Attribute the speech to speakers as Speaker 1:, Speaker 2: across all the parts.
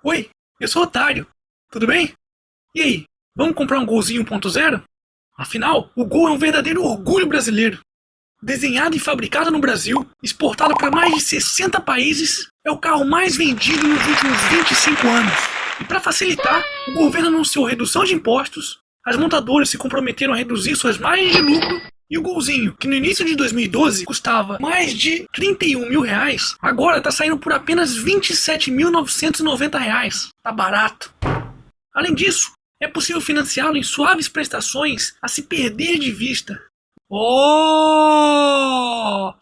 Speaker 1: Oi, eu sou o Otário. Tudo bem? E aí, vamos comprar um Golzinho 1.0? Afinal, o Gol é um verdadeiro orgulho brasileiro. Desenhado e fabricado no Brasil, exportado para mais de 60 países, é o carro mais vendido nos últimos 25 anos. E para facilitar, o governo anunciou redução de impostos, as montadoras se comprometeram a reduzir suas margens de lucro, e o Golzinho, que no início de 2012 custava mais de 31 mil reais, agora está saindo por apenas 27.990 reais. Tá barato. Além disso, é possível financiá-lo em suaves prestações a se perder de vista. Oh,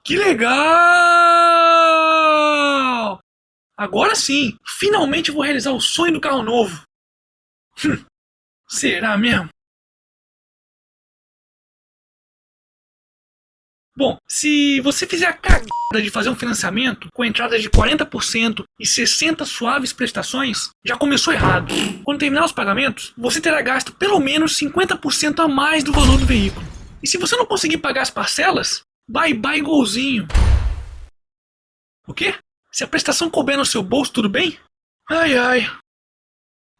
Speaker 1: que legal! Agora sim, finalmente vou realizar o sonho do carro novo. Será mesmo? Bom, se você fizer a cagada de fazer um financiamento com entradas de 40% e 60 suaves prestações, já começou errado. Quando terminar os pagamentos, você terá gasto pelo menos 50% a mais do valor do veículo. E se você não conseguir pagar as parcelas, bye bye Golzinho. O quê? Se a prestação couber no seu bolso, tudo bem? Ai ai.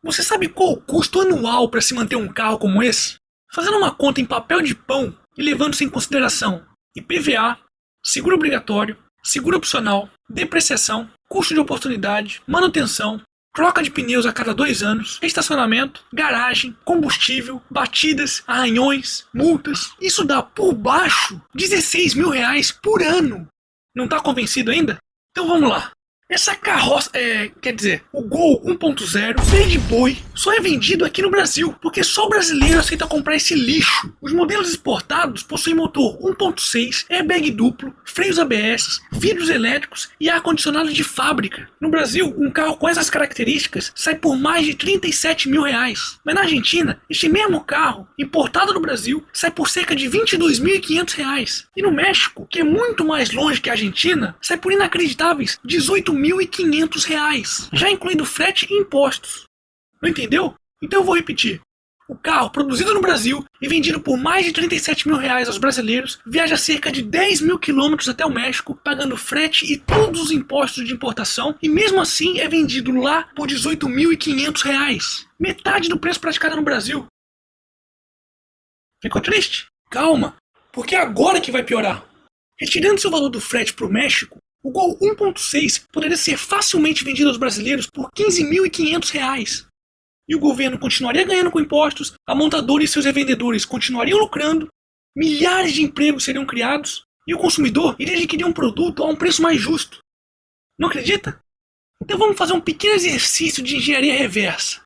Speaker 1: Você sabe qual o custo anual para se manter um carro como esse? Fazendo uma conta em papel de pão e levando-se em consideração IPVA, seguro obrigatório, seguro opcional, depreciação, custo de oportunidade, manutenção, troca de pneus a cada 2 anos, estacionamento, garagem, combustível, batidas, arranhões, multas. Isso dá por baixo 16 mil reais por ano. Não tá convencido ainda? Então vamos lá. Essa carroça, o Gol 1.0 Verde Boi só é vendido aqui no Brasil, porque só o brasileiro aceita comprar esse lixo. Os modelos exportados possuem motor 1.6, airbag duplo, freios ABS, vidros elétricos e ar-condicionado de fábrica. No Brasil, um carro com essas características sai por mais de 37 mil reais. Mas na Argentina, este mesmo carro, importado no Brasil, sai por cerca de 22.500 reais. E no México, que é muito mais longe que a Argentina, sai por inacreditáveis 18.500 reais, já incluindo frete e impostos. Não entendeu? Então eu vou repetir. O carro, produzido no Brasil e vendido por mais de 37 mil reais aos brasileiros, viaja cerca de 10 mil quilômetros até o México, pagando frete e todos os impostos de importação, e mesmo assim é vendido lá por 18.500 reais. Metade do preço praticado no Brasil. Ficou triste? Calma, porque é agora que vai piorar. Retirando-se o valor do frete para o México, o Gol 1.6 poderia ser facilmente vendido aos brasileiros por 15.500 reais. E o governo continuaria ganhando com impostos, a montadora e seus revendedores continuariam lucrando, milhares de empregos seriam criados e o consumidor iria adquirir um produto a um preço mais justo. Não acredita? Então vamos fazer um pequeno exercício de engenharia reversa.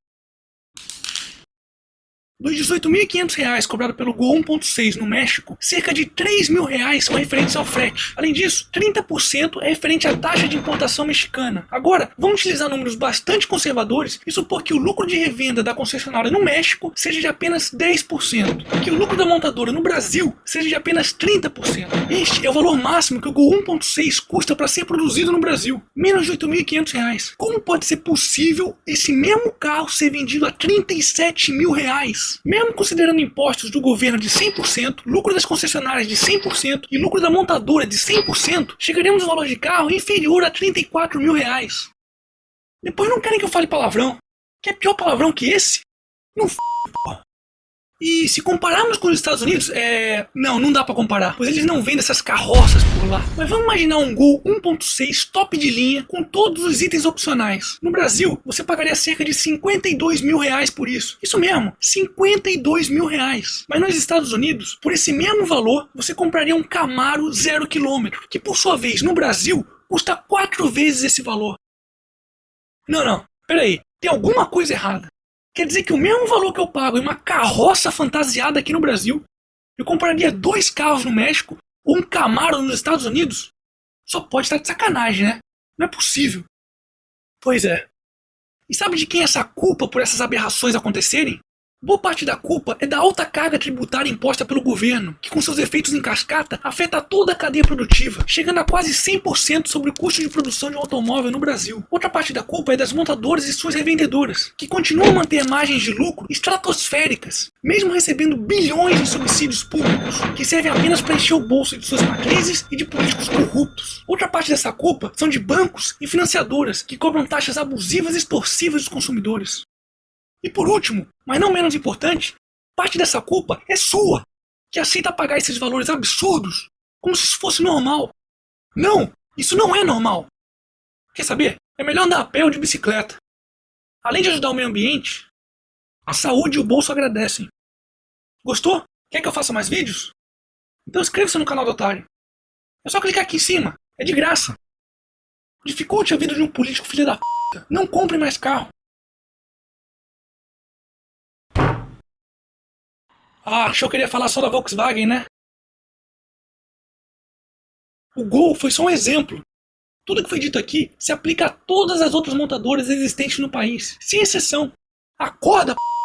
Speaker 1: Dos 18.500 reais cobrado pelo Gol 1.6 no México, cerca de 3 mil reais são referentes ao frete. Além disso, 30% é referente à taxa de importação mexicana. Agora, vamos utilizar números bastante conservadores e supor que o lucro de revenda da concessionária no México seja de apenas 10%, e que o lucro da montadora no Brasil seja de apenas 30%. Este é o valor máximo que o Gol 1.6 custa para ser produzido no Brasil, menos de 8.500 reais. Como pode ser possível esse mesmo carro ser vendido a 37 mil reais? Mesmo considerando impostos do governo de 100%, lucro das concessionárias de 100% e lucro da montadora de 100%, chegaremos ao valor de carro inferior a 34 mil reais. Depois não querem que eu fale palavrão. Quer pior palavrão que esse? Não porra. E se compararmos com os Estados Unidos, não dá pra comparar, pois eles não vendem essas carroças por lá. Mas vamos imaginar um Gol 1.6 top de linha com todos os itens opcionais. No Brasil, você pagaria cerca de 52 mil reais por isso. Isso mesmo, 52 mil reais. Mas nos Estados Unidos, por esse mesmo valor, você compraria um Camaro 0 km, que por sua vez, no Brasil, custa 4 vezes esse valor. Não, peraí, tem alguma coisa errada. Quer dizer que o mesmo valor que eu pago em uma carroça fantasiada aqui no Brasil, eu compraria 2 carros no México ou um Camaro nos Estados Unidos? Só pode estar de sacanagem, né? Não é possível. Pois é. E sabe de quem é essa culpa por essas aberrações acontecerem? Boa parte da culpa é da alta carga tributária imposta pelo governo, que com seus efeitos em cascata afeta toda a cadeia produtiva, chegando a quase 100% sobre o custo de produção de um automóvel no Brasil. Outra parte da culpa é das montadoras e suas revendedoras, que continuam a manter margens de lucro estratosféricas, mesmo recebendo bilhões de subsídios públicos, que servem apenas para encher o bolso de suas matrizes e de políticos corruptos. Outra parte dessa culpa são de bancos e financiadoras, que cobram taxas abusivas e extorsivas dos consumidores. E por último, mas não menos importante, parte dessa culpa é sua, que aceita pagar esses valores absurdos, como se isso fosse normal. Não, isso não é normal. Quer saber? É melhor andar a pé ou de bicicleta. Além de ajudar o meio ambiente, a saúde e o bolso agradecem. Gostou? Quer que eu faça mais vídeos? Então inscreva-se no canal do Otário. É só clicar aqui em cima, é de graça. Dificulte a vida de um político filho da p***. Não compre mais carro. Ah, achou que eu queria falar só da Volkswagen, né? O Gol foi só um exemplo. Tudo que foi dito aqui se aplica a todas as outras montadoras existentes no país, sem exceção. Acorda, p***!